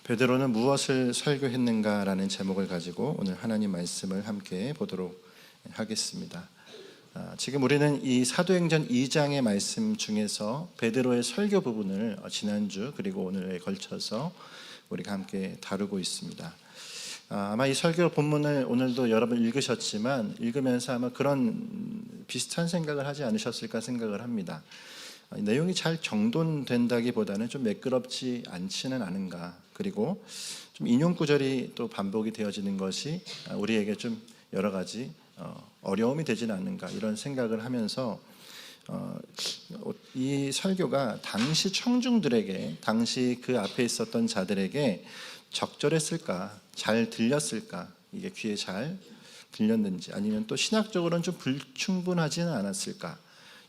베드로는 무엇을 설교했는가라는 제목을 가지고 오늘 하나님 말씀을 함께 보도록 하겠습니다. 지금 우리는 이 사도행전 2장의 말씀 중에서 베드로의 설교 부분을 지난주 그리고 오늘에 걸쳐서 우리가 함께 다루고 있습니다. 아마 이 설교 본문을 오늘도 여러분 읽으셨지만 읽으면서 아마 그런 비슷한 생각을 하지 않으셨을까 생각을 합니다. 내용이 잘 정돈된다기보다는 좀 매끄럽지 않지는 않은가, 그리고 좀 인용 구절이 또 반복이 되어지는 것이 우리에게 좀 여러 가지 어려움이 되지는 않는가, 이런 생각을 하면서 이 설교가 당시 청중들에게, 당시 그 앞에 있었던 자들에게 적절했을까, 잘 들렸을까, 이게 귀에 잘 들렸는지, 아니면 또 신학적으로는 좀 불충분하지는 않았을까,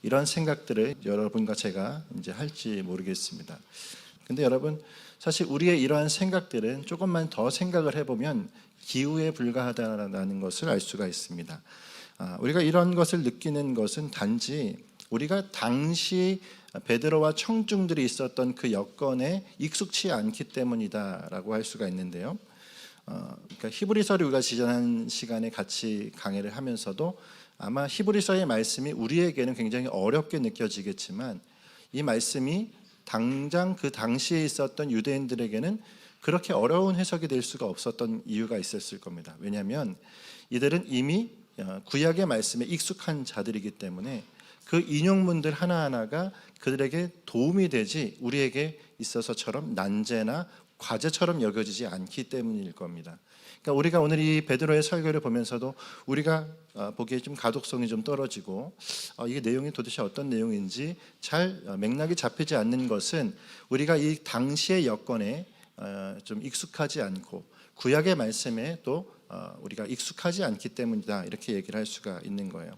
이런 생각들을 여러분과 제가 이제 할지 모르겠습니다. 근데 여러분, 사실 우리의 이러한 생각들은 조금만 더 생각을 해보면 기우에 불과하다는 것을 알 수가 있습니다. 우리가 이런 것을 느끼는 것은 단지 우리가 당시 베드로와 청중들이 있었던 그 여건에 익숙치 않기 때문이다라고 할 수가 있는데요. 그러니까 히브리서를 우리가 지난 시간에 같이 강의를 하면서도 아마 히브리서의 말씀이 우리에게는 굉장히 어렵게 느껴지겠지만, 이 말씀이 당장 그 당시에 있었던 유대인들에게는 그렇게 어려운 해석이 될 수가 없었던 이유가 있었을 겁니다. 왜냐하면 이들은 이미 구약의 말씀에 익숙한 자들이기 때문에 그 인용문들 하나하나가 그들에게 도움이 되지 우리에게 있어서처럼 난제나 과제처럼 여겨지지 않기 때문일 겁니다. 그러니까 우리가 오늘 이 베드로의 설교를 보면서도 우리가 보기에 좀 가독성이 좀 떨어지고 이게 내용이 도대체 어떤 내용인지 잘 맥락이 잡히지 않는 것은 우리가 이 당시의 여건에 좀 익숙하지 않고 구약의 말씀에 또 우리가 익숙하지 않기 때문이다, 이렇게 얘기를 할 수가 있는 거예요.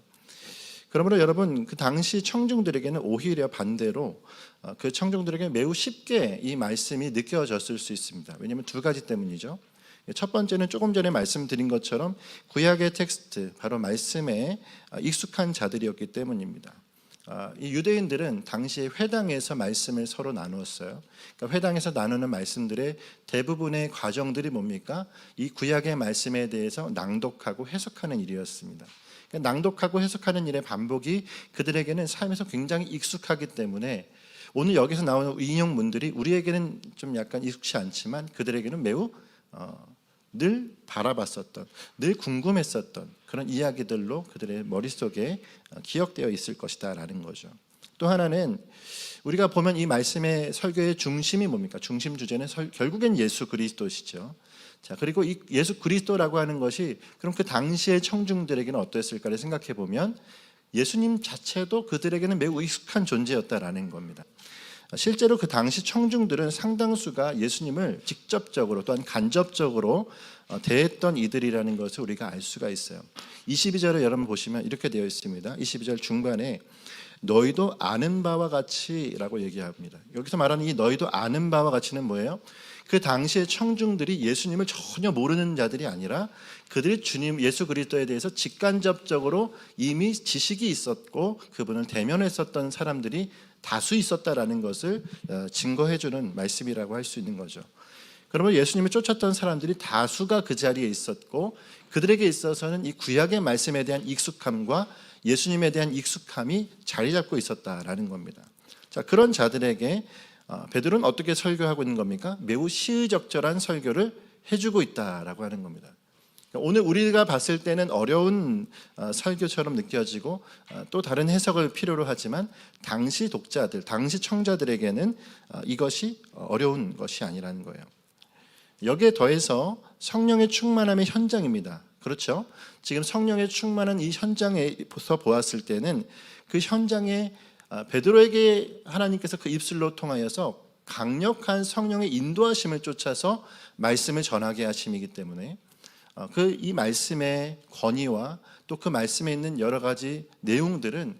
그러므로 여러분, 그 당시 청중들에게는 오히려 반대로 그 청중들에게 매우 쉽게 이 말씀이 느껴졌을 수 있습니다. 왜냐하면 두 가지 때문이죠. 첫 번째는 조금 전에 말씀드린 것처럼 구약의 텍스트, 바로 말씀에 익숙한 자들이었기 때문입니다. 이 유대인들은 당시에 회당에서 말씀을 서로 나누었어요. 그러니까 회당에서 나누는 말씀들의 대부분의 과정들이 뭡니까? 이 구약의 말씀에 대해서 낭독하고 해석하는 일이었습니다. 그러니까 낭독하고 해석하는 일의 반복이 그들에게는 삶에서 굉장히 익숙하기 때문에 오늘 여기서 나오는 인용문들이 우리에게는 좀 약간 익숙치 않지만 그들에게는 매우 늘 바라봤었던, 늘 궁금했었던 그런 이야기들로 그들의 머릿속에 기억되어 있을 것이다 라는 거죠. 또 하나는 우리가 보면 이 말씀의 설교의 중심이 뭡니까? 중심 주제는 결국엔 예수 그리스도시죠. 자, 그리고 이 예수 그리스도라고 하는 것이 그럼 그 당시의 청중들에게는 어땠을까를 생각해 보면 예수님 자체도 그들에게는 매우 익숙한 존재였다라는 겁니다. 실제로 그 당시 청중들은 상당수가 예수님을 직접적으로 또한 간접적으로 대했던 이들이라는 것을 우리가 알 수가 있어요. 22절을 여러분 보시면 이렇게 되어 있습니다. 22절 중반에 너희도 아는 바와 같이라고 얘기합니다. 여기서 말하는 이 너희도 아는 바와 같이는 뭐예요? 그 당시의 청중들이 예수님을 전혀 모르는 자들이 아니라 그들이 주님 예수 그리스도에 대해서 직간접적으로 이미 지식이 있었고 그분을 대면했었던 사람들이 다수 있었다라는 것을 증거해주는 말씀이라고 할 수 있는 거죠. 그러면 예수님을 쫓았던 사람들이 다수가 그 자리에 있었고 그들에게 있어서는 이 구약의 말씀에 대한 익숙함과 예수님에 대한 익숙함이 자리 잡고 있었다라는 겁니다. 자, 그런 자들에게 베드로는 어떻게 설교하고 있는 겁니까? 매우 시의적절한 설교를 해주고 있다라고 하는 겁니다. 오늘 우리가 봤을 때는 어려운 설교처럼 느껴지고 또 다른 해석을 필요로 하지만 당시 독자들, 당시 청자들에게는 이것이 어려운 것이 아니라는 거예요. 여기에 더해서 성령의 충만함의 현장입니다. 그렇죠? 지금 성령의 충만한 이 현장에서 보았을 때는 그 현장에 베드로에게 하나님께서 그 입술로 통하여서 강력한 성령의 인도하심을 쫓아서 말씀을 전하게 하심이기 때문에 이 말씀의 권위와 또 그 말씀에 있는 여러 가지 내용들은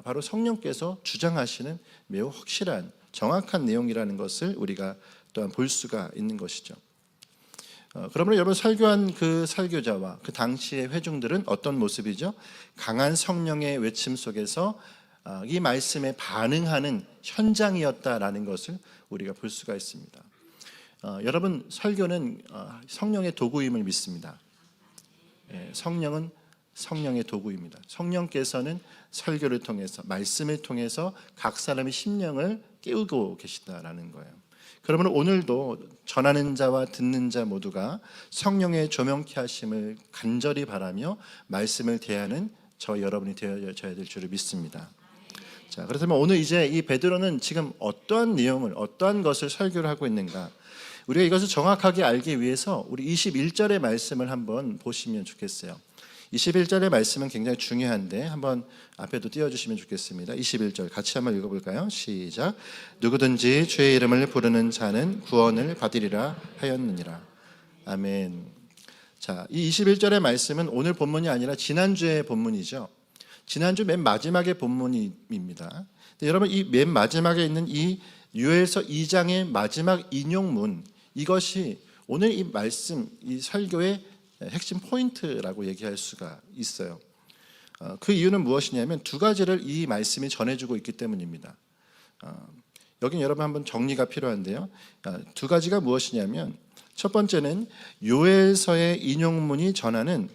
바로 성령께서 주장하시는 매우 확실한 정확한 내용이라는 것을 우리가 또한 볼 수가 있는 것이죠. 그러므로 여러분, 설교한 그 설교자와 그 당시의 회중들은 어떤 모습이죠? 강한 성령의 외침 속에서 이 말씀에 반응하는 현장이었다라는 것을 우리가 볼 수가 있습니다. 여러분 설교는 성령의 도구임을 믿습니다. 성령은 성령의 도구입니다. 성령께서는 설교를 통해서 말씀을 통해서 각 사람의 심령을 깨우고 계시다라는 거예요. 그러면 오늘도 전하는 자와 듣는 자 모두가 성령의 조명케 하심을 간절히 바라며 말씀을 대하는 저 여러분이 되어져야 될 줄을 믿습니다. 자, 그렇다면 오늘 이제 이 베드로는 지금 어떠한 내용을, 어떠한 것을 설교를 하고 있는가? 우리가 이것을 정확하게 알기 위해서 우리 21절의 말씀을 한번 보시면 좋겠어요. 21절의 말씀은 굉장히 중요한데 한번 앞에도 띄워주시면 좋겠습니다. 21절 같이 한번 읽어볼까요? 시작. 누구든지 주의 이름을 부르는 자는 구원을 받으리라 하였느니라. 아멘. 자, 이 21절의 말씀은 오늘 본문이 아니라 지난주의 본문이죠. 지난주 맨 마지막의 본문입니다. 여러분 이 맨 마지막에 있는 이 요엘서 2장의 마지막 인용문, 이것이 오늘 이 말씀, 이 설교의 핵심 포인트라고 얘기할 수가 있어요. 그 이유는 무엇이냐면 두 가지를 이 말씀이 전해주고 있기 때문입니다. 여긴 여러분 한번 정리가 필요한데요. 두 가지가 무엇이냐면 첫 번째는 요엘서의 인용문이 전하는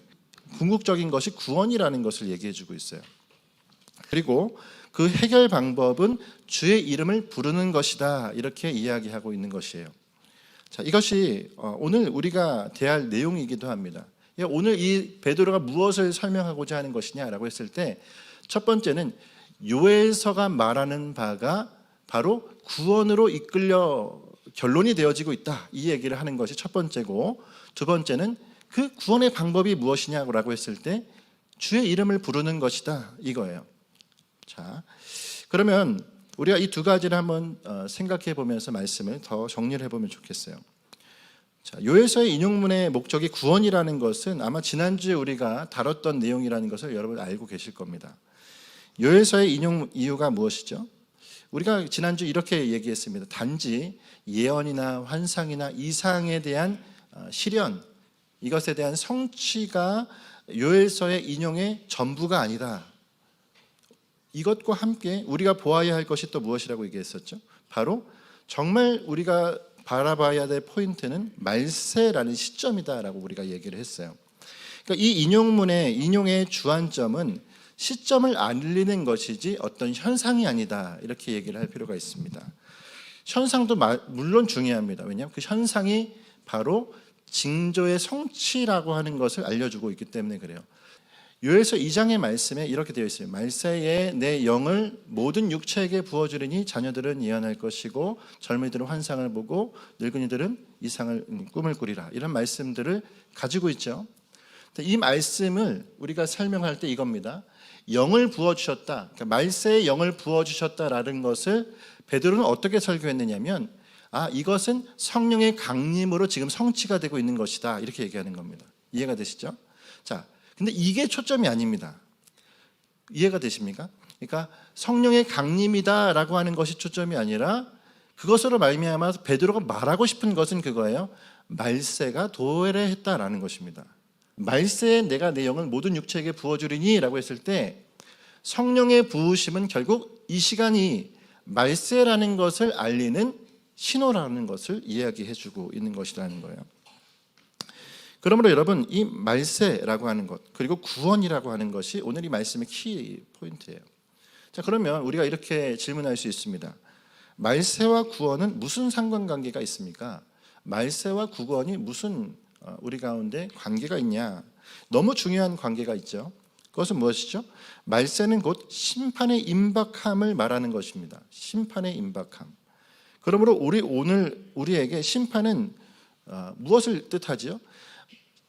궁극적인 것이 구원이라는 것을 얘기해주고 있어요. 그리고 그 해결 방법은 주의 이름을 부르는 것이다, 이렇게 이야기하고 있는 것이에요. 자, 이것이 오늘 우리가 대할 내용이기도 합니다. 오늘 이 베드로가 무엇을 설명하고자 하는 것이냐라고 했을 때 첫 번째는 요엘서가 말하는 바가 바로 구원으로 이끌려 결론이 되어지고 있다, 이 얘기를 하는 것이 첫 번째고, 두 번째는 그 구원의 방법이 무엇이냐고 했을 때 주의 이름을 부르는 것이다, 이거예요. 자, 그러면 우리가 이 두 가지를 한번 생각해 보면서 말씀을 더 정리를 해보면 좋겠어요. 자, 요엘서의 인용문의 목적이 구원이라는 것은 아마 지난주에 우리가 다뤘던 내용이라는 것을 여러분 알고 계실 겁니다. 요엘서의 인용 이유가 무엇이죠? 우리가 지난주 이렇게 얘기했습니다. 단지 예언이나 환상이나 이상에 대한 실현, 이것에 대한 성취가 요엘서의 인용의 전부가 아니다. 이것과 함께 우리가 보아야 할 것이 또 무엇이라고 얘기했었죠? 바로 정말 우리가 바라봐야 될 포인트는 말세라는 시점이다라고 우리가 얘기를 했어요. 그러니까 이 인용의 주안점은 시점을 알리는 것이지 어떤 현상이 아니다, 이렇게 얘기를 할 필요가 있습니다. 현상도 물론 중요합니다. 왜냐하면 그 현상이 바로 징조의 성취라고 하는 것을 알려주고 있기 때문에 그래요. 요엘서 2장의 말씀에 이렇게 되어 있어요. 말세에 내 영을 모든 육체에게 부어주리니 자녀들은 예언할 것이고 젊은이들은 환상을 보고 늙은이들은 이상을 꿈을 꾸리라, 이런 말씀들을 가지고 있죠. 이 말씀을 우리가 설명할 때 이겁니다. 영을 부어주셨다, 그러니까 말세에 영을 부어주셨다라는 것을 베드로는 어떻게 설교했느냐면, 이것은 성령의 강림으로 지금 성취가 되고 있는 것이다, 이렇게 얘기하는 겁니다. 이해가 되시죠? 자, 근데 이게 초점이 아닙니다. 이해가 되십니까? 그러니까 성령의 강림이다라고 하는 것이 초점이 아니라 그것으로 말미암아 베드로가 말하고 싶은 것은 그거예요. 말세가 도래했다라는 것입니다. 말세에 내가 내 영을 모든 육체에게 부어주리니 라고 했을 때 성령의 부으심은 결국 이 시간이 말세라는 것을 알리는 신호라는 것을 이야기해주고 있는 것이라는 거예요. 그러므로 여러분, 이 말세라고 하는 것, 그리고 구원이라고 하는 것이 오늘 이 말씀의 키 포인트예요. 자, 그러면 우리가 이렇게 질문할 수 있습니다. 말세와 구원은 무슨 상관관계가 있습니까? 말세와 구원이 무슨 우리 가운데 관계가 있냐? 너무 중요한 관계가 있죠. 그것은 무엇이죠? 말세는 곧 심판의 임박함을 말하는 것입니다. 심판의 임박함. 그러므로 오늘 우리에게 심판은 무엇을 뜻하지요?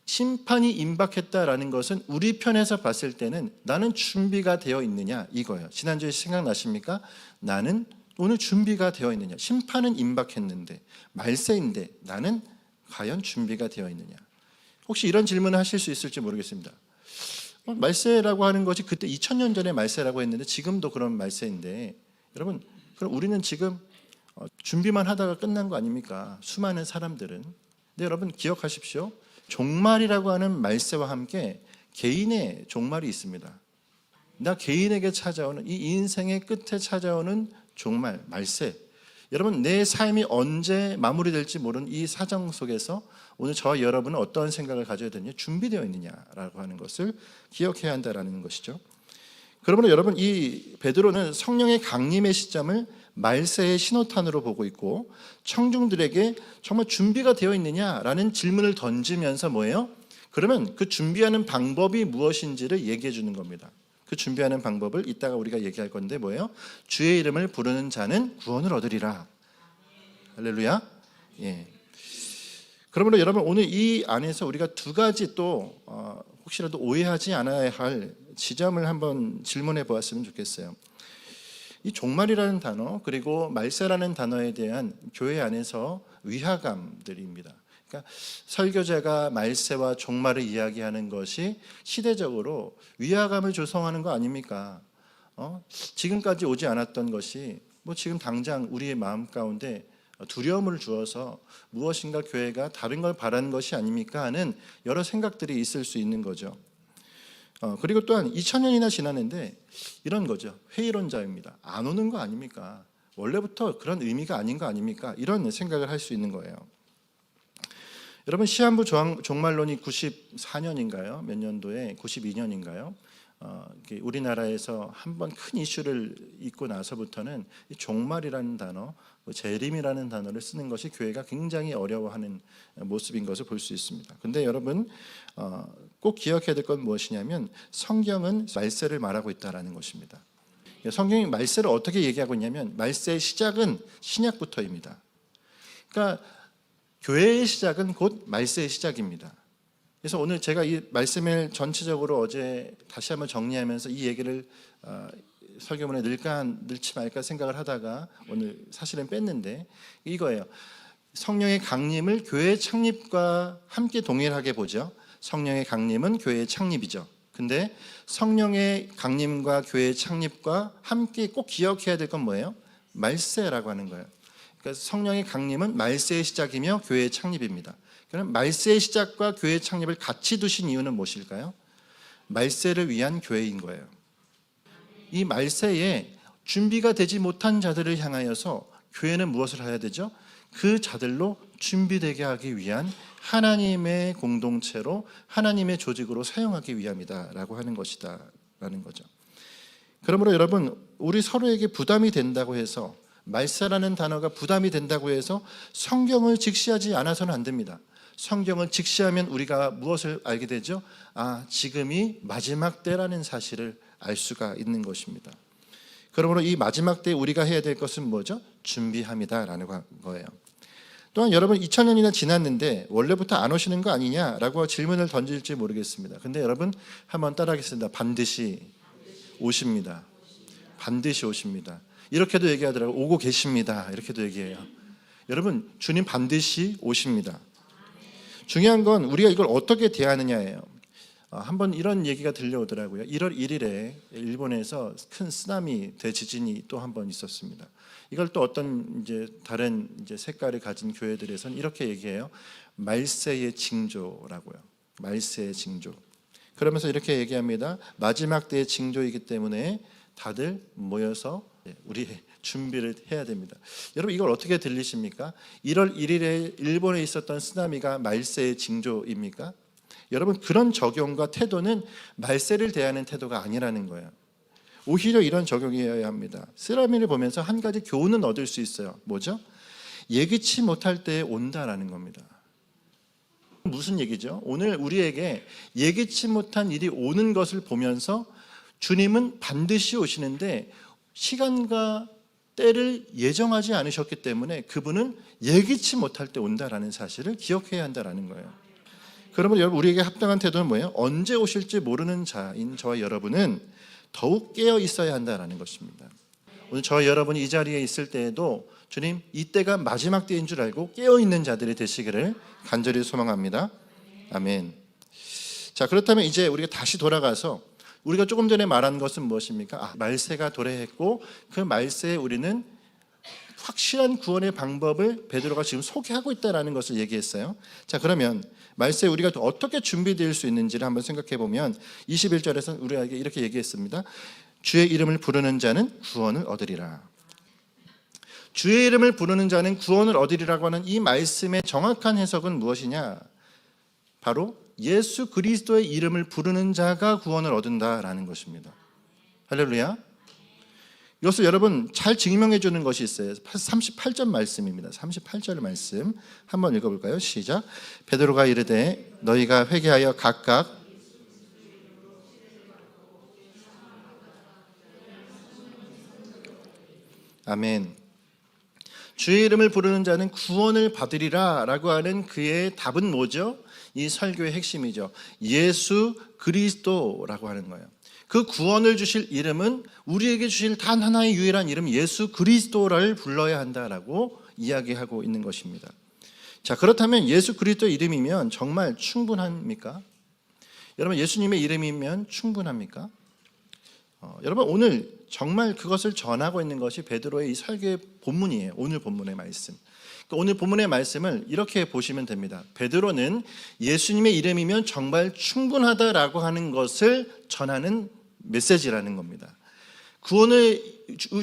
심판이 임박했다라는 것은 우리 편에서 봤을 때는 나는 준비가 되어 있느냐, 이거예요. 지난주에 생각나십니까? 나는 오늘 준비가 되어 있느냐. 심판은 임박했는데 말세인데 나는 과연 준비가 되어 있느냐. 혹시 이런 질문을 하실 수 있을지 모르겠습니다. 말세라고 하는 것이 그때 2000년 전에 말세라고 했는데 지금도 그런 말세인데, 여러분, 그럼 우리는 지금 준비만 하다가 끝난 거 아닙니까? 수많은 사람들은. 근데 여러분 기억하십시오. 종말이라고 하는 말세와 함께 개인의 종말이 있습니다. 나 개인에게 찾아오는 이 인생의 끝에 찾아오는 종말, 말세, 여러분, 내 삶이 언제 마무리될지 모르는 이 사정 속에서 오늘 저와 여러분은 어떠한 생각을 가져야 되느냐, 준비되어 있느냐라고 하는 것을 기억해야 한다라는 것이죠. 그러므로 여러분, 이 베드로는 성령의 강림의 시점을 말세의 신호탄으로 보고 있고 청중들에게 정말 준비가 되어 있느냐라는 질문을 던지면서 뭐예요? 그러면 그 준비하는 방법이 무엇인지를 얘기해 주는 겁니다. 그 준비하는 방법을 이따가 우리가 얘기할 건데 뭐예요? 주의 이름을 부르는 자는 구원을 얻으리라. 할렐루야. 예. 그러므로 여러분, 오늘 이 안에서 우리가 두 가지 또 혹시라도 오해하지 않아야 할 지점을 한번 질문해 보았으면 좋겠어요. 이 종말이라는 단어 그리고 말세라는 단어에 대한 교회 안에서 위화감들입니다. 그러니까 설교자가 말세와 종말을 이야기하는 것이 시대적으로 위화감을 조성하는 거 아닙니까? 지금까지 오지 않았던 것이 뭐 지금 당장 우리의 마음 가운데 두려움을 주어서 무엇인가 교회가 다른 걸 바라는 것이 아닙니까 하는 여러 생각들이 있을 수 있는 거죠. 그리고 또한 2000년이나 지났는데 이런 거죠. 회의론자입니다. 안 오는 거 아닙니까? 원래부터 그런 의미가 아닌 거 아닙니까? 이런 생각을 할 수 있는 거예요. 여러분, 시한부 종말론이 94년인가요? 몇 년도에 92년인가요? 우리나라에서 한번 큰 이슈를 있고 나서부터는 이 종말이라는 단어, 재림이라는 단어를 쓰는 것이 교회가 굉장히 어려워하는 모습인 것을 볼 수 있습니다. 근데 여러분, 꼭 기억해야 될 건 무엇이냐면 성경은 말세를 말하고 있다는 것입니다. 성경이 말세를 어떻게 얘기하고 있냐면 말세의 시작은 신약부터입니다. 그러니까 교회의 시작은 곧 말세의 시작입니다. 그래서 오늘 제가 이 말씀을 전체적으로 어제 다시 한번 정리하면서 이 얘기를 설교문에 넣지 말까 생각을 하다가 오늘 사실은 뺐는데 이거예요. 성령의 강림을 교회의 창립과 함께 동일하게 보죠. 성령의 강림은 교회의 창립이죠. 근데 성령의 강림과 교회의 창립과 함께 꼭 기억해야 될 건 뭐예요? 말세라고 하는 거예요. 그러니까 성령의 강림은 말세의 시작이며 교회의 창립입니다. 그럼 말세의 시작과 교회의 창립을 같이 두신 이유는 무엇일까요? 말세를 위한 교회인 거예요. 이 말세에 준비가 되지 못한 자들을 향하여서 교회는 무엇을 해야 되죠? 그 자들로 준비되게 하기 위한 하나님의 공동체로 하나님의 조직으로 사용하기 위함이다라고 하는 것이다 라는 거죠. 그러므로 여러분, 우리 서로에게 부담이 된다고 해서 말세라는 단어가 부담이 된다고 해서 성경을 직시하지 않아서는 안 됩니다. 성경을 직시하면 우리가 무엇을 알게 되죠? 지금이 마지막 때라는 사실을 알 수가 있는 것입니다. 그러므로 이 마지막 때 우리가 해야 될 것은 뭐죠? 준비함이다라는 거예요. 또한 여러분, 2000년이나 지났는데 원래부터 안 오시는 거 아니냐라고 질문을 던질지 모르겠습니다. 근데 여러분, 한번 따라하겠습니다. 반드시 오십니다. 반드시 오십니다. 이렇게도 얘기하더라고요. 오고 계십니다. 이렇게도 얘기해요. 여러분, 주님 반드시 오십니다. 중요한 건 우리가 이걸 어떻게 대하느냐예요. 한번 이런 얘기가 들려오더라고요. 1월 1일에 일본에서 큰 쓰나미 대지진이 또 한 번 있었습니다. 이걸 또 어떤 다른 색깔을 가진 교회들에서는 이렇게 얘기해요. 말세의 징조라고요. 말세의 징조. 그러면서 이렇게 얘기합니다. 마지막 때의 징조이기 때문에 다들 모여서 우리의 준비를 해야 됩니다. 여러분, 이걸 어떻게 들리십니까? 1월 1일에 일본에 있었던 쓰나미가 말세의 징조입니까? 여러분, 그런 적용과 태도는 말세를 대하는 태도가 아니라는 거예요. 오히려 이런 적용이어야 합니다. 쓰나미를 보면서 한 가지 교훈은 얻을 수 있어요. 뭐죠? 예기치 못할 때에 온다라는 겁니다. 무슨 얘기죠? 오늘 우리에게 예기치 못한 일이 오는 것을 보면서 주님은 반드시 오시는데 시간과 때를 예정하지 않으셨기 때문에 그분은 예기치 못할 때 온다라는 사실을 기억해야 한다라는 거예요. 그러면 여러분, 우리에게 합당한 태도는 뭐예요? 언제 오실지 모르는 자인 저와 여러분은 더욱 깨어 있어야 한다라는 것입니다. 오늘 저와 여러분이 이 자리에 있을 때에도 주님, 이때가 마지막 때인 줄 알고 깨어 있는 자들이 되시기를 간절히 소망합니다. 아멘. 자, 그렇다면 이제 우리가 다시 돌아가서 우리가 조금 전에 말한 것은 무엇입니까? 말세가 도래했고 그 말세에 우리는 확실한 구원의 방법을 베드로가 지금 소개하고 있다는 것을 얘기했어요. 자, 그러면 말세에 우리가 어떻게 준비될 수 있는지를 한번 생각해 보면 21절에서 우리에게 이렇게 얘기했습니다. 주의 이름을 부르는 자는 구원을 얻으리라. 주의 이름을 부르는 자는 구원을 얻으리라고 하는 이 말씀의 정확한 해석은 무엇이냐? 바로 예수 그리스도의 이름을 부르는 자가 구원을 얻는다라는 것입니다. 할렐루야. 이것을 여러분 잘 증명해 주는 것이 있어요. 38절 말씀입니다. 38절 말씀 한번 읽어볼까요? 시작. 베드로가 이르되 너희가 회개하여 각각 아멘. 주의 이름을 부르는 자는 구원을 받으리라 라고 하는 그의 답은 뭐죠? 이 설교의 핵심이죠. 예수 그리스도라고 하는 거예요. 그 구원을 주실 이름은 우리에게 주실 단 하나의 유일한 이름 예수 그리스도를 불러야 한다라고 이야기하고 있는 것입니다. 자, 그렇다면 예수 그리스도의 이름이면 정말 충분합니까? 여러분, 예수님의 이름이면 충분합니까? 여러분, 오늘 정말 그것을 전하고 있는 것이 베드로의 이 설교의 본문이에요. 오늘 본문의 말씀. 오늘 본문의 말씀을 이렇게 보시면 됩니다. 베드로는 예수님의 이름이면 정말 충분하다라고 하는 것을 전하는 메시지라는 겁니다.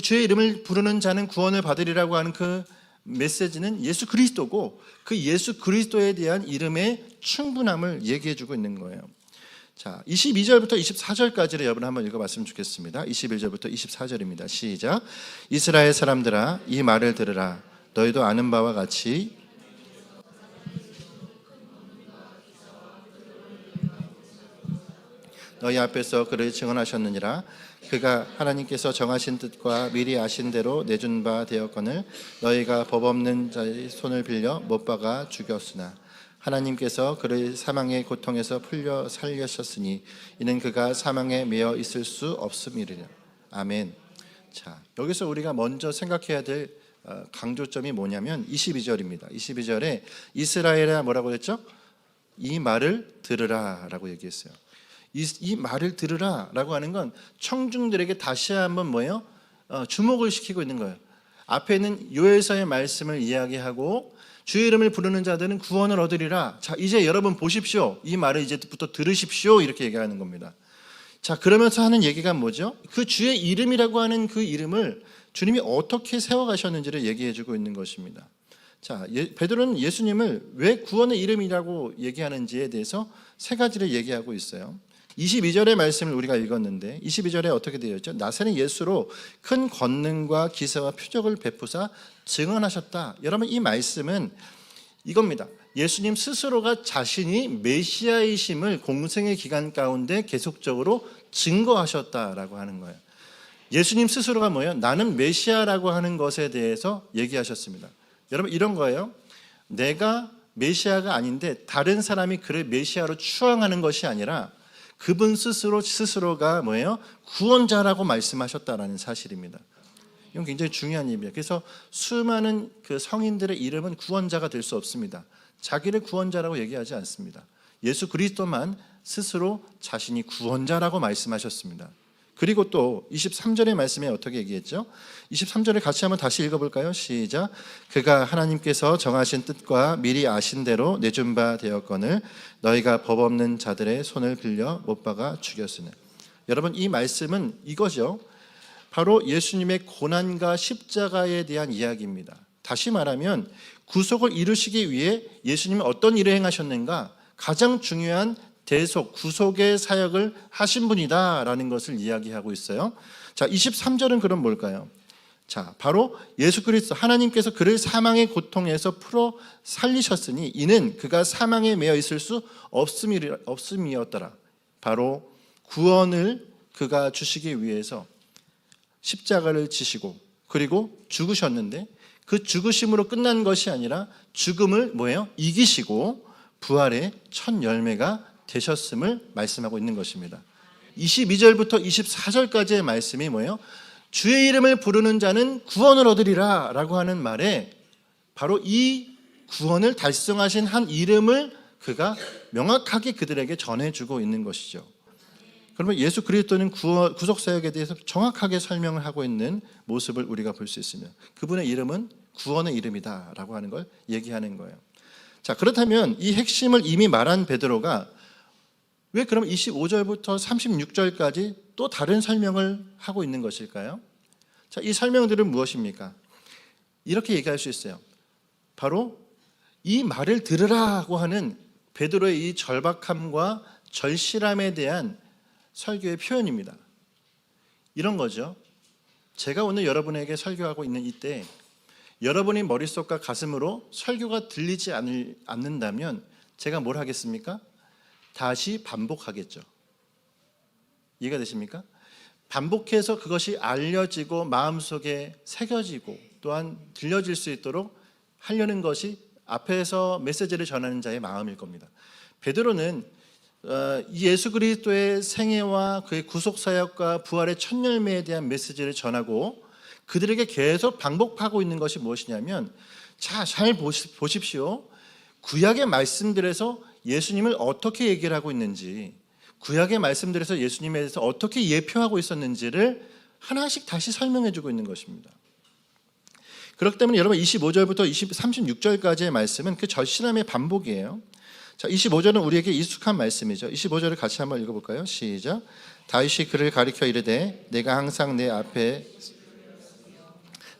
주의 이름을 부르는 자는 구원을 받으리라고 하는 그 메시지는 예수 그리스도고, 그 예수 그리스도에 대한 이름의 충분함을 얘기해 주고 있는 거예요. 자, 22절부터 24절까지를 여러분 한번 읽어봤으면 좋겠습니다. 21절부터 24절입니다. 시작. 이스라엘 사람들아, 이 말을 들으라. 너희도 아는 바와 같이 너희 앞에서 그를 증언하셨느니라. 그가 하나님께서 정하신 뜻과 미리 아신 대로 내준 바 되었거늘 너희가 법 없는 자의 손을 빌려 못 박아 죽였으나 하나님께서 그를 사망의 고통에서 풀려 살리셨으니 이는 그가 사망에 매여 있을 수 없음이리라. 아멘. 자, 여기서 우리가 먼저 생각해야 될 강조점이 뭐냐면 22절입니다. 22절에 이스라엘아 뭐라고 했죠? 이 말을 들으라 라고 얘기했어요. 이 말을 들으라 라고 하는 건 청중들에게 다시 한번 뭐예요? 주목을 시키고 있는 거예요. 앞에는 요엘서의 말씀을 이야기하고 주의 이름을 부르는 자들은 구원을 얻으리라. 자, 이제 여러분 보십시오. 이 말을 이제부터 들으십시오. 이렇게 얘기하는 겁니다. 자, 그러면서 하는 얘기가 뭐죠? 그 주의 이름이라고 하는 그 이름을 주님이 어떻게 세워가셨는지를 얘기해주고 있는 것입니다. 자, 베드로는 예수님을 왜 구원의 이름이라고 얘기하는지에 대해서 세 가지를 얘기하고 있어요. 22절의 말씀을 우리가 읽었는데 22절에 어떻게 되어 있죠? 나사렛 예수로 큰 권능과 기사와 표적을 베푸사 증언하셨다. 여러분, 이 말씀은 이겁니다. 예수님 스스로가 자신이 메시아이심을 공생의 기간 가운데 계속적으로 증거하셨다라고 하는 거예요. 예수님 스스로가 뭐예요? 나는 메시아라고 하는 것에 대해서 얘기하셨습니다. 여러분, 이런 거예요. 내가 메시아가 아닌데 다른 사람이 그를 메시아로 추앙하는 것이 아니라 그분 스스로가 뭐예요? 구원자라고 말씀하셨다라는 사실입니다. 이건 굉장히 중요한 의미예요. 그래서 수많은 그 성인들의 이름은 구원자가 될 수 없습니다. 자기를 구원자라고 얘기하지 않습니다. 예수 그리스도만 스스로 자신이 구원자라고 말씀하셨습니다. 그리고 또 23절의 말씀에 어떻게 얘기했죠? 23절을 같이 한번 다시 읽어볼까요? 시작. 그가 하나님께서 정하신 뜻과 미리 아신 대로 내준 바 되었거늘 너희가 법 없는 자들의 손을 빌려 못 박아 죽였으니. 여러분, 이 말씀은 이거죠. 바로 예수님의 고난과 십자가에 대한 이야기입니다. 다시 말하면 구속을 이루시기 위해 예수님은 어떤 일을 행하셨는가? 가장 중요한 대속, 구속의 사역을 하신 분이다라는 것을 이야기하고 있어요. 자, 23절은 그럼 뭘까요? 자, 바로 예수 그리스도 하나님께서 그를 사망의 고통에서 풀어 살리셨으니 이는 그가 사망에 매여 있을 수 없음이었더라. 바로 구원을 그가 주시기 위해서 십자가를 지시고 그리고 죽으셨는데 그 죽으심으로 끝난 것이 아니라 죽음을 뭐예요? 이기시고 부활의 첫 열매가 되셨음을 말씀하고 있는 것입니다. 22절부터 24절까지의 말씀이 뭐예요? 주의 이름을 부르는 자는 구원을 얻으리라 라고 하는 말에 바로 이 구원을 달성하신 한 이름을 그가 명확하게 그들에게 전해주고 있는 것이죠. 그러면 예수 그리스도는 구속사역에 대해서 정확하게 설명을 하고 있는 모습을 우리가 볼 수 있으며 그분의 이름은 구원의 이름이다 라고 하는 걸 얘기하는 거예요. 자, 그렇다면 이 핵심을 이미 말한 베드로가 왜 그럼 25절부터 36절까지 또 다른 설명을 하고 있는 것일까요? 자, 이 설명들은 무엇입니까? 이렇게 얘기할 수 있어요. 바로 이 말을 들으라고 하는 베드로의 이 절박함과 절실함에 대한 설교의 표현입니다. 이런 거죠. 제가 오늘 여러분에게 설교하고 있는 이때 여러분이 머릿속과 가슴으로 설교가 들리지 않는다면 제가 뭘 하겠습니까? 다시 반복하겠죠. 이해가 되십니까? 반복해서 그것이 알려지고 마음속에 새겨지고 또한 들려질 수 있도록 하려는 것이 앞에서 메시지를 전하는 자의 마음일 겁니다. 베드로는 예수 그리스도의 생애와 그의 구속사역과 부활의 첫 열매에 대한 메시지를 전하고 그들에게 계속 반복하고 있는 것이 무엇이냐면, 자, 잘 보십시오. 구약의 말씀들에서 예수님을 어떻게 얘기를 하고 있는지, 구약의 말씀들에서 예수님에 대해서 어떻게 예표하고 있었는지를 하나씩 다시 설명해 주고 있는 것입니다. 그렇기 때문에 여러분 25절부터 36절까지의 말씀은 그 절실함의 반복이에요. 자, 25절은 우리에게 익숙한 말씀이죠. 25절을 같이 한번 읽어볼까요? 시작. 다윗이 그를 가리켜 이르되 내가 항상 내 앞에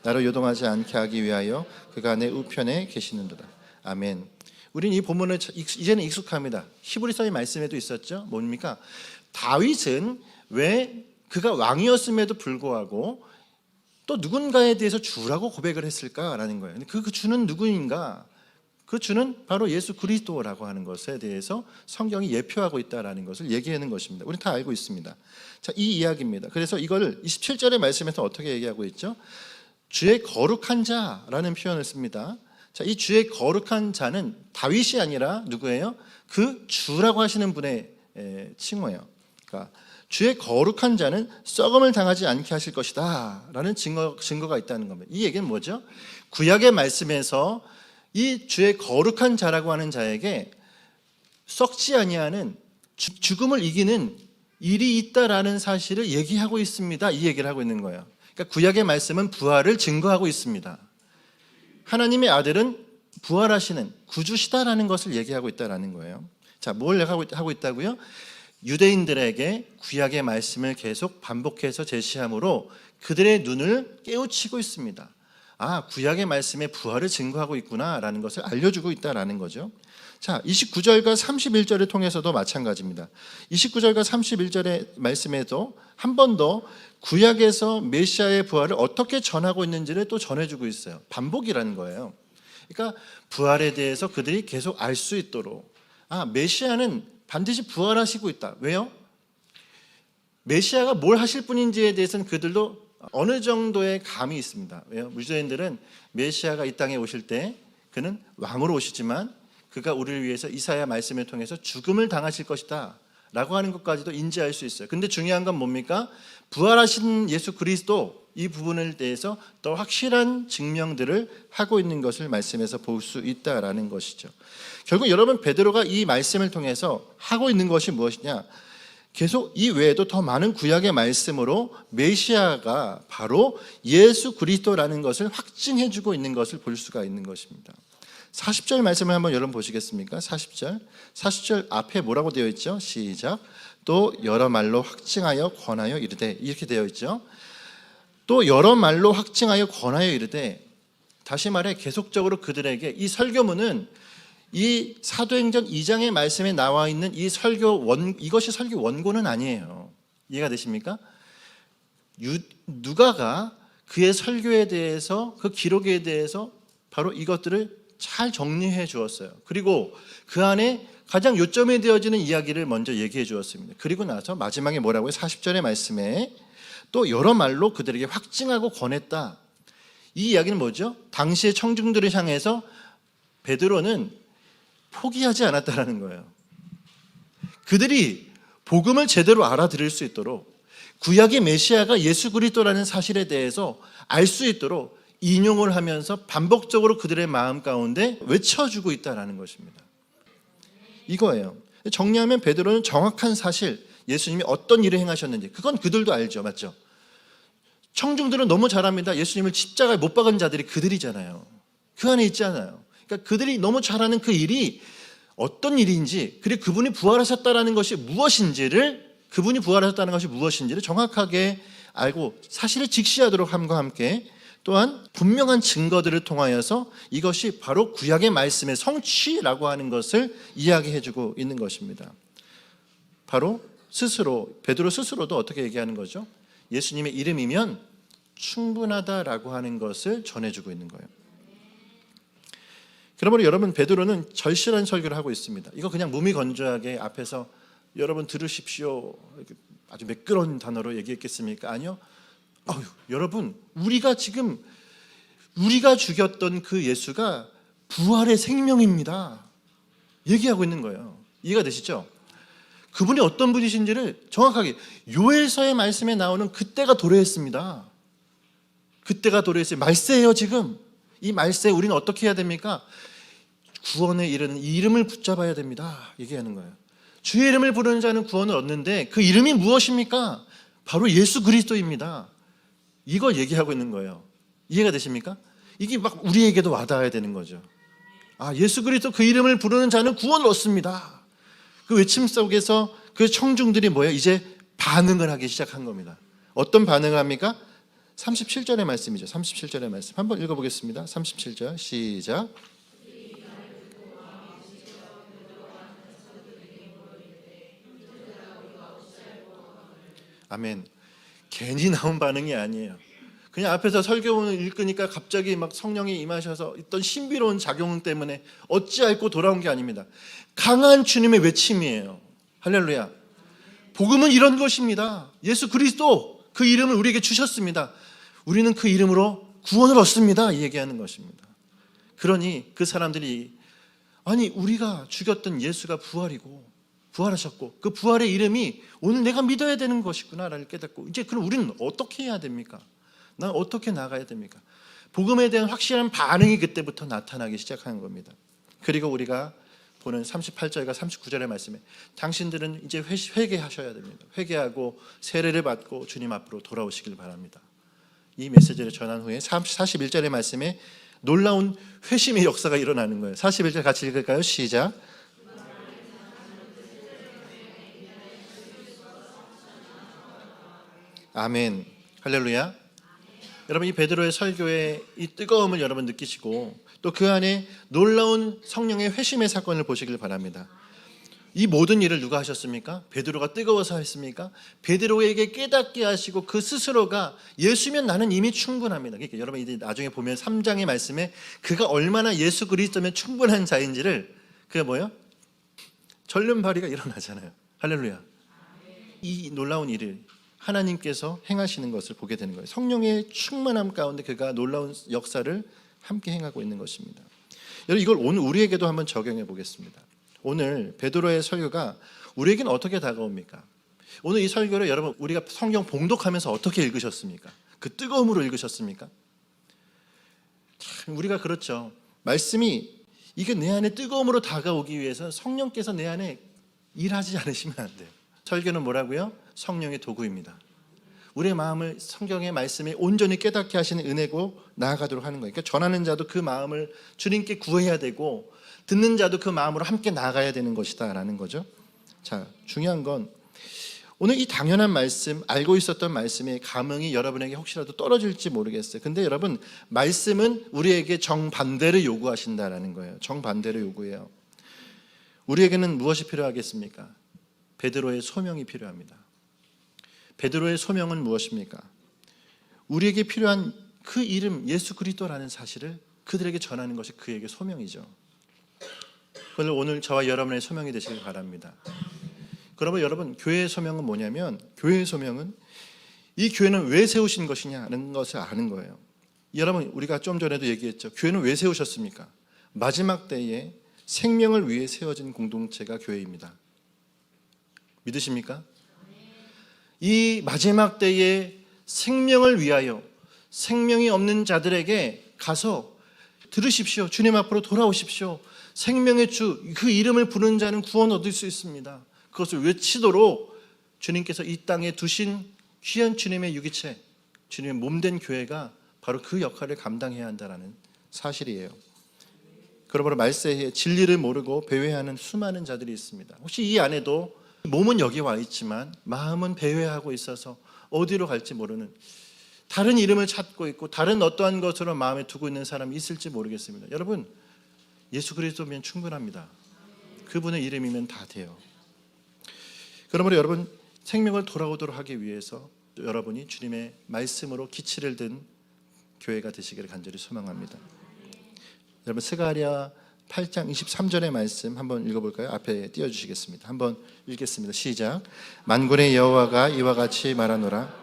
나로 요동하지 않게 하기 위하여 그가 내 우편에 계시는도다. 아멘. 우리는 이 본문을 이제는 익숙합니다. 히브리서의 말씀에도 있었죠. 뭡니까? 다윗은 왜 그가 왕이었음에도 불구하고 또 누군가에 대해서 주라고 고백을 했을까라는 거예요. 그 주는 누구인가? 그 주는 바로 예수 그리스도라고 하는 것에 대해서 성경이 예표하고 있다라는 것을 얘기하는 것입니다. 우리 다 알고 있습니다. 자, 이 이야기입니다. 그래서 이걸 27절의 말씀에서 어떻게 얘기하고 있죠? 주의 거룩한 자라는 표현을 씁니다. 자, 이 주의 거룩한 자는 다윗이 아니라 누구예요? 그 주라고 하시는 분의 칭호예요. 그러니까 주의 거룩한 자는 썩음을 당하지 않게 하실 것이다 라는 증거가 있다는 겁니다. 이 얘기는 뭐죠? 구약의 말씀에서 이 주의 거룩한 자라고 하는 자에게 썩지 아니하는 죽음을 이기는 일이 있다라는 사실을 얘기하고 있습니다. 이 얘기를 하고 있는 거예요. 그러니까 구약의 말씀은 부활을 증거하고 있습니다. 하나님의 아들은 부활하시는 구주시다라는 것을 얘기하고 있다라는 거예요. 자, 뭘 하고 있다고요? 유대인들에게 구약의 말씀을 계속 반복해서 제시함으로 그들의 눈을 깨우치고 있습니다. 아, 구약의 말씀에 부활을 증거하고 있구나라는 것을 알려주고 있다라는 거죠. 자, 29절과 31절을 통해서도 마찬가지입니다. 29절과 31절의 말씀에도 한 번 더 구약에서 메시아의 부활을 어떻게 전하고 있는지를 또 전해주고 있어요. 반복이라는 거예요. 그러니까 부활에 대해서 그들이 계속 알 수 있도록, 아, 메시아는 반드시 부활하시고 있다. 왜요? 메시아가 뭘 하실 분인지에 대해서는 그들도 어느 정도의 감이 있습니다. 왜요? 유대인들은 메시아가 이 땅에 오실 때 그는 왕으로 오시지만 그가 우리를 위해서 이사야 말씀을 통해서 죽음을 당하실 것이다 라고 하는 것까지도 인지할 수 있어요. 근데 중요한 건 뭡니까? 부활하신 예수 그리스도, 이 부분에 대해서 더 확실한 증명들을 하고 있는 것을 말씀에서 볼 수 있다라는 것이죠. 결국 여러분, 베드로가 이 말씀을 통해서 하고 있는 것이 무엇이냐? 계속 이 외에도 더 많은 구약의 말씀으로 메시아가 바로 예수 그리스도라는 것을 확증해주고 있는 것을 볼 수가 있는 것입니다. 40절 말씀을 한번 여러분 보시겠습니까? 40절 앞에 뭐라고 되어 있죠? 시작. 또 여러 말로 확증하여 권하여 이르되, 이렇게 되어 있죠. 또 여러 말로 확증하여 권하여 이르되, 다시 말해 계속적으로 그들에게 이 설교문은 이 사도행전 2장의 말씀에 나와 있는 이 이것이 설교 원고는 아니에요. 이해가 되십니까? 누가가 그의 설교에 대해서, 그 기록에 대해서 바로 이것들을 잘 정리해 주었어요. 그리고 그 안에 가장 요점이 되어지는 이야기를 먼저 얘기해 주었습니다. 그리고 나서 마지막에 뭐라고요? 40절의 말씀에 또 여러 말로 그들에게 확증하고 권했다. 이 이야기는 뭐죠? 당시의 청중들을 향해서 베드로는 포기하지 않았다라는 거예요. 그들이 복음을 제대로 알아들을 수 있도록, 구약의 메시아가 예수 그리스도라는 사실에 대해서 알 수 있도록 인용을 하면서 반복적으로 그들의 마음 가운데 외쳐주고 있다는 것입니다. 이거예요. 정리하면 베드로는 정확한 사실, 예수님이 어떤 일을 행하셨는지 그건 그들도 알죠. 맞죠? 청중들은 너무 잘 압니다. 예수님을 십자가에 못 박은 자들이 그들이잖아요. 그 안에 있잖아요. 그러니까 그들이 너무 잘 아는 그 일이 어떤 일인지, 그리고 그분이 부활하셨다는 것이 무엇인지를, 정확하게 알고 사실을 직시하도록 함과 함께 또한 분명한 증거들을 통하여서 이것이 바로 구약의 말씀의 성취라고 하는 것을 이야기해주고 있는 것입니다. 바로 스스로, 베드로 스스로도 어떻게 얘기하는 거죠? 예수님의 이름이면 충분하다라고 하는 것을 전해주고 있는 거예요. 그러므로 여러분, 베드로는 절실한 설교를 하고 있습니다. 이거 그냥 무미건조하게 앞에서 여러분 들으십시오, 아주 매끄러운 단어로 얘기했겠습니까? 아니요. 여러분, 우리가 죽였던 그 예수가 부활의 생명입니다 얘기하고 있는 거예요. 이해가 되시죠? 그분이 어떤 분이신지를 정확하게 요엘서의 말씀에 나오는 그때가 도래했습니다. 그때가 도래했어요. 말세예요. 지금 이 말세 우리는 어떻게 해야 됩니까? 구원에 이르는 이 이름을 붙잡아야 됩니다 얘기하는 거예요. 주의 이름을 부르는 자는 구원을 얻는데 그 이름이 무엇입니까? 바로 예수 그리스도입니다. 이걸 얘기하고 있는 거예요. 이해가 되십니까? 이게 막 우리에게도 와닿아야 되는 거죠. 예수 그리스도 그 이름을 부르는 자는 구원을 얻습니다. 그 외침 속에서 그 청중들이 뭐예요? 이제 반응을 하기 시작한 겁니다. 어떤 반응을 합니까? 37절의 말씀이죠. 37절의 말씀 한번 읽어보겠습니다. 37절 시작. 아멘. 괜히 나온 반응이 아니에요. 그냥 앞에서 설교문을 읽으니까 갑자기 막 성령이 임하셔서 있던 신비로운 작용 때문에 어찌할꼬 돌아온 게 아닙니다. 강한 주님의 외침이에요. 할렐루야. 복음은 이런 것입니다. 예수 그리스도 그 이름을 우리에게 주셨습니다. 우리는 그 이름으로 구원을 얻습니다 이 얘기하는 것입니다. 그러니 그 사람들이 우리가 죽였던 예수가 부활하셨고 그 부활의 이름이 오늘 내가 믿어야 되는 것이구나를 깨닫고 이제 그럼 우리는 어떻게 해야 됩니까? 난 어떻게 나가야 됩니까? 복음에 대한 확실한 반응이 그때부터 나타나기 시작한 겁니다. 그리고 우리가 보는 38절과 39절의 말씀에 당신들은 이제 회개하셔야 됩니다. 회개하고 세례를 받고 주님 앞으로 돌아오시길 바랍니다. 이 메시지를 전한 후에 41절의 말씀에 놀라운 회심의 역사가 일어나는 거예요. 41절 같이 읽을까요? 시작. 아멘. 할렐루야. 여러분, 이 베드로의 설교의 이 뜨거움을 여러분 느끼시고 또 그 안에 놀라운 성령의 회심의 사건을 보시길 바랍니다. 이 모든 일을 누가 하셨습니까? 베드로가 뜨거워서 했습니까? 베드로에게 깨닫게 하시고 그 스스로가 예수면 나는 이미 충분합니다. 그러니까 여러분 이제 나중에 보면 3장의 말씀에 그가 얼마나 예수 그리스도면 충분한 자인지를 그게 뭐예요? 절름발이가 일어나잖아요. 할렐루야. 이 놀라운 일을 하나님께서 행하시는 것을 보게 되는 거예요. 성령의 충만함 가운데 그가 놀라운 역사를 함께 행하고 있는 것입니다. 여러분 이걸 오늘 우리에게도 한번 적용해 보겠습니다. 오늘 베드로의 설교가 우리에게는 어떻게 다가옵니까? 오늘 이 설교를 여러분 우리가 성경 봉독하면서 어떻게 읽으셨습니까? 그 뜨거움으로 읽으셨습니까? 참 우리가 그렇죠. 말씀이 이게 내 안에 뜨거움으로 다가오기 위해서 성령께서 내 안에 일하지 않으시면 안 돼요. 설교는 뭐라고요? 성령의 도구입니다. 우리의 마음을 성경의 말씀에 온전히 깨닫게 하시는 은혜고 나아가도록 하는 거예요. 그러니까 전하는 자도 그 마음을 주님께 구해야 되고 듣는 자도 그 마음으로 함께 나아가야 되는 것이다 라는 거죠. 자, 중요한 건 오늘 이 당연한 말씀, 알고 있었던 말씀의 감흥이 여러분에게 혹시라도 떨어질지 모르겠어요. 근데 여러분 말씀은 우리에게 정반대를 요구하신다라는 거예요. 정반대를 요구해요. 우리에게는 무엇이 필요하겠습니까? 베드로의 소명이 필요합니다. 베드로의 소명은 무엇입니까? 우리에게 필요한 그 이름 예수 그리스도라는 사실을 그들에게 전하는 것이 그에게 소명이죠. 그걸 오늘 저와 여러분의 소명이 되시길 바랍니다. 그러면 여러분 교회의 소명은 뭐냐면 교회의 소명은 이 교회는 왜 세우신 것이냐는 것을 아는 거예요. 여러분 우리가 좀 전에도 얘기했죠. 교회는 왜 세우셨습니까? 마지막 때에 생명을 위해 세워진 공동체가 교회입니다. 믿으십니까? 이 마지막 때에 생명을 위하여 생명이 없는 자들에게 가서 들으십시오. 주님 앞으로 돌아오십시오. 생명의 주 그 이름을 부르는 자는 구원 얻을 수 있습니다. 그것을 외치도록 주님께서 이 땅에 두신 귀한 주님의 유기체, 주님의 몸된 교회가 바로 그 역할을 감당해야 한다는 사실이에요. 그러므로 말세에 진리를 모르고 배회하는 수많은 자들이 있습니다. 혹시 이 안에도 몸은 여기 와 있지만 마음은 배회하고 있어서 어디로 갈지 모르는 다른 이름을 찾고 있고 다른 어떠한 것으로 마음에 두고 있는 사람이 있을지 모르겠습니다. 여러분, 예수 그리스도면 충분합니다. 그분의 이름이면 다 돼요. 그러므로 여러분, 생명을 돌아오도록 하기 위해서 여러분이 주님의 말씀으로 기치를 든 교회가 되시기를 간절히 소망합니다. 여러분, 스가랴 8장 23절의 말씀 한번 읽어볼까요? 앞에 띄워주시겠습니다. 한번 읽겠습니다. 시작. 만군의 여호와가 이와 같이 말하노라.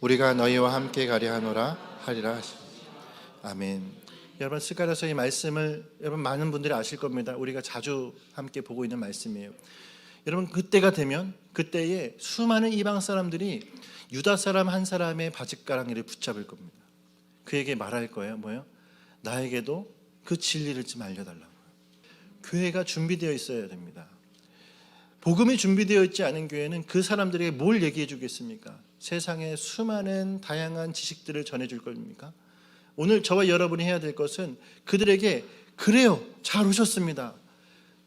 우리가 너희와 함께 가려 하노라 하리라 하시니. 아멘. 여러분, 스가랴서 이 말씀을 여러분 많은 분들이 아실 겁니다. 우리가 자주 함께 보고 있는 말씀이에요. 여러분, 그때가 되면 그때에 수많은 이방 사람들이 유다 사람 한 사람의 바짓가랑이를 붙잡을 겁니다. 그에게 말할 거예요. 뭐예요? 나에게도 그 진리를 좀 알려달라고요. 교회가 준비되어 있어야 됩니다. 복음이 준비되어 있지 않은 교회는 그 사람들에게 뭘 얘기해 주겠습니까? 세상의 수많은 다양한 지식들을 전해줄 겁니까? 오늘 저와 여러분이 해야 될 것은 그들에게 그래요, 잘 오셨습니다.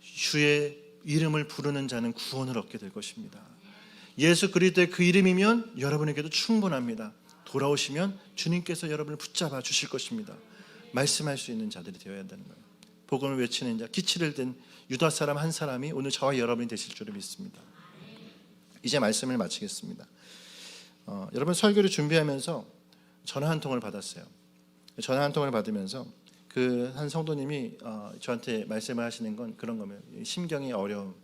주의 이름을 부르는 자는 구원을 얻게 될 것입니다. 예수 그리스도의 그 이름이면 여러분에게도 충분합니다. 돌아오시면 주님께서 여러분을 붙잡아 주실 것입니다. 말씀할 수 있는 자들이 되어야 한다는 거예요. 복음을 외치는 자, 기치를 든 유다 사람 한 사람이 오늘 저와 여러분이 되실 줄을 믿습니다. 이제 말씀을 마치겠습니다. 여러분, 설교를 준비하면서 전화 한 통을 받았어요. 전화 한 통을 받으면서 그 한 성도님이 저한테 말씀을 하시는 건 그런 거예요. 심경의 어려움,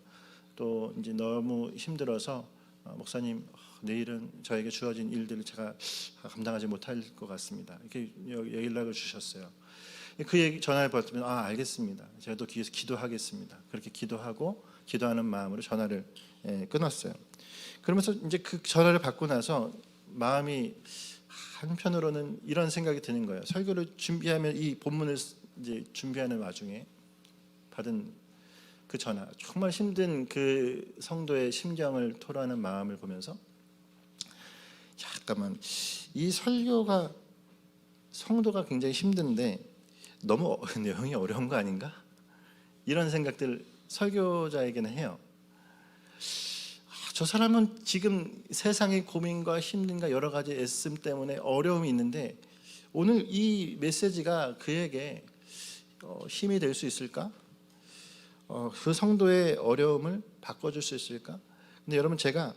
또 이제 너무 힘들어서 목사님, 내일은 저에게 주어진 일들을 제가 감당하지 못할 것 같습니다. 이렇게 연락을 주셨어요. 그 얘기 전화를 받으면 알겠습니다. 제가 또 뒤에서 기도하겠습니다. 그렇게 기도하고 기도하는 마음으로 전화를 끊었어요. 그러면서 이제 그 전화를 받고 나서 마음이 한편으로는 이런 생각이 드는 거예요. 설교를 준비하면 이 본문을 이제 준비하는 와중에 받은 그 전화, 정말 힘든 그 성도의 심경을 토로하는 마음을 보면서 잠깐만, 이 설교가 성도가 굉장히 힘든데 너무 내용이 어려운 거 아닌가? 이런 생각들 설교자에게는 해요. 저 사람은 지금 세상의 고민과 힘든가 여러 가지 애씀 때문에 어려움이 있는데 오늘 이 메시지가 그에게 힘이 될 수 있을까? 그 성도의 어려움을 바꿔줄 수 있을까? 근데 여러분, 제가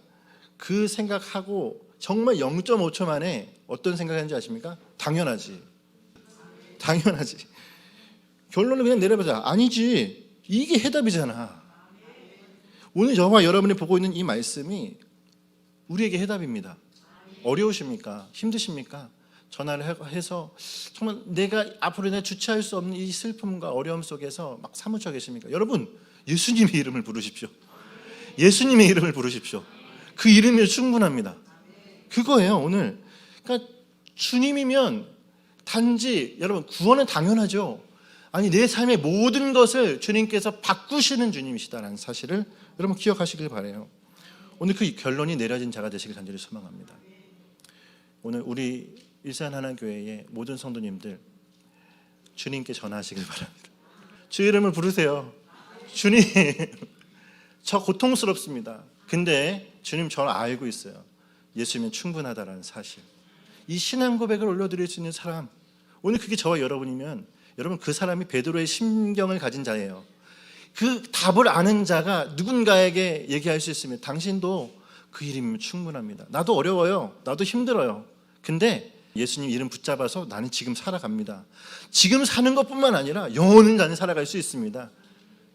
그 생각하고 정말 0.5초 만에 어떤 생각을 했는지 아십니까? 당연하지. 결론을 그냥 내려보자. 아니지, 이게 해답이잖아. 오늘 저와 여러분이 보고 있는 이 말씀이 우리에게 해답입니다. 어려우십니까? 힘드십니까? 전화를 해서 정말 내가 앞으로 내가 주체할 수 없는 이 슬픔과 어려움 속에서 막 사무쳐 계십니까? 여러분, 예수님의 이름을 부르십시오. 예수님의 이름을 부르십시오. 그 이름이 충분합니다. 그거예요, 오늘. 그러니까 주님이면 단지, 여러분, 구원은 당연하죠. 아니, 내 삶의 모든 것을 주님께서 바꾸시는 주님이시다라는 사실을 여러분 기억하시길 바라요. 오늘 그 결론이 내려진 자가 되시길 간절히 소망합니다. 오늘 우리 일산하나교회의 모든 성도님들 주님께 전하시길 바랍니다. 주 이름을 부르세요. 주님, 저 고통스럽습니다. 근데 주님, 저를 알고 있어요. 예수님은 충분하다라는 사실. 이 신앙 고백을 올려드릴 수 있는 사람, 오늘 그게 저와 여러분이면 여러분, 그 사람이 베드로의 심경을 가진 자예요. 그 답을 아는 자가 누군가에게 얘기할 수 있으면 당신도 그 이름이면 충분합니다. 나도 어려워요. 나도 힘들어요. 근데 예수님 이름 붙잡아서 나는 지금 살아갑니다. 지금 사는 것뿐만 아니라 영원히 나는 살아갈 수 있습니다.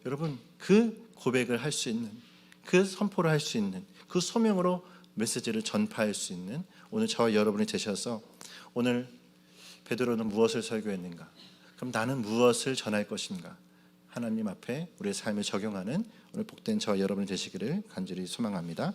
여러분, 그 고백을 할 수 있는, 그 선포를 할 수 있는, 그 소명으로 메시지를 전파할 수 있는 오늘 저와 여러분이 되셔서 오늘 베드로는 무엇을 설교했는가? 그럼 나는 무엇을 전할 것인가? 하나님 앞에 우리의 삶을 적용하는 오늘 복된 저와 여러분이 되시기를 간절히 소망합니다.